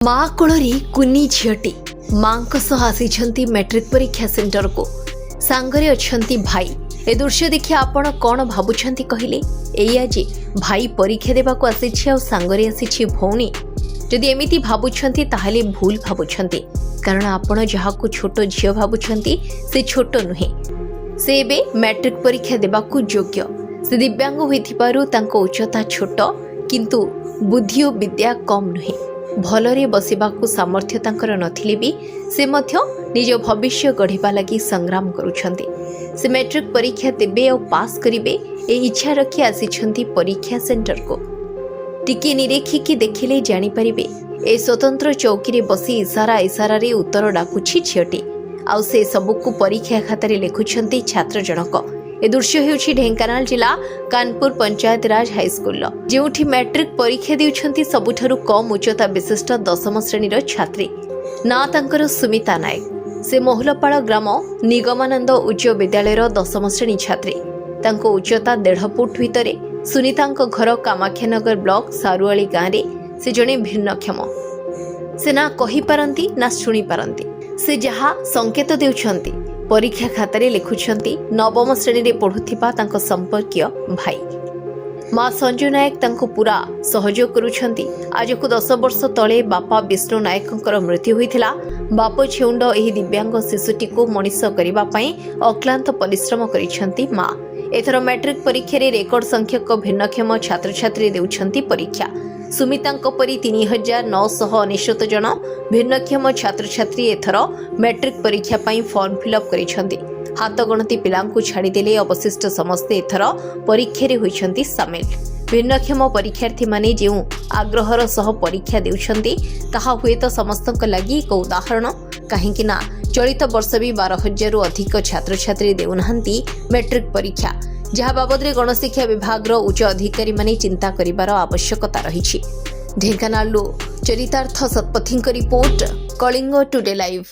माँ कोଳରେ कुनी झीटी माँ आसी मैट्रिक परीक्षा सेंटर को सांगरे अछंती भाई ए दृश्य देखि आपण कौन भाबुछंती कहले एया जे भाई परीक्षा देबाको आसीछि आ सांगरे आसीछि भौणी जदि एमिति भाबुछंती ताहाले भूल भाबुछंती कारण आपण जहाको छोट झियो भाबुछंती से छोट नुहे से एबे मैट्रिक परीक्षा देबाको योग्य से दिव्यांग होइथिबारु तांको उच्चता छोट किंतु बुद्धि और विद्या कम नुहे भलरे बसिबाकू सामर्थ्य तांकर नथिले भी से मध्य निज भविष्य गढ़िबा लागि संग्राम करुछंती से मैट्रिक परीक्षा देबे और पास करिवे ए इच्छा रखी आसीछंती परीक्षा सेंटर को टिके निरेखिकी देखिले जानि परिबे ए स्वतंत्र चौकी रे बसी इशारा इशारा रे उत्तर डाकुछि झियटी आउ से सबको परीक्षा खातारे लेखुछंती छात्र जनक ए दृश्य हेउछि ढेंकानाल जिला कानपुर पंचायत राज हाईस्कूल जेउठी मैट्रिक परीक्षा देउछंती सबुठारु कम उच्चता विशिष्ट 10म श्रेणीर छात्री ना तांकर सुमिता नायक से मोहलपाड़ ग्राम निगमानंद उच्च विद्यालयर 10म श्रेणी छात्री तांको उच्चता 1.5 फुट भितरे सुनीतांको घर कामाख्यानगर ब्लॉक सारुआली गाँव में से जणे भिन्नक्षम से ना कहि पारंती ना शुणी पारंती से जहा संकेत देउछंती परीक्षा खातारे लिखुछंती 9म श्रेणी रे पढ़ुथिबा तांको संपर्कीय भाई माँ संजय नायक तांको पूरा सहयोग करुछंती आज को 10 वर्ष तले बापा विष्णु नायकंकर मृत्यु होइथिला बाप छेउंड एही दिव्यांग शिशुटी को मनीष करिबा पई अक्लांत परिश्रम करिछंती माँ एथर मैट्रिक परीक्षा रे रेकर्ड संख्यक भिन्नक्षम छात्र छात्री देउछंती परीक्षा सुमितांको परी 3999 जन भिन्नक्षम छात्र छात्री एथर मैट्रिक परीक्षा पई फॉर्म फिलअप करिछंती हाथ गणती पिलांकु छाड़ी देले अवशिष्ट समस्ते एथर परीक्षा रे होइछंती शामिल भिन्नक्षम परीक्षार्थी माने जेउ आग्रहर सह परीक्षा देउछंती ताहा हुए तो समस्तक लागि एक उदाहरण काहेकि ना चलित वर्ष भी 12,000 रु अधिक छात्र छात्री देउनाहंती मैट्रिक परीक्षा जहा बाबद रे गणशिक्षा विभाग रो उच्च अधिकारी माने चिंता करिवार आवश्यकता रहिछि। ढेंकानालु चरितार्थ सतपथींक रिपोर्ट कलिंग टुडे लाइव।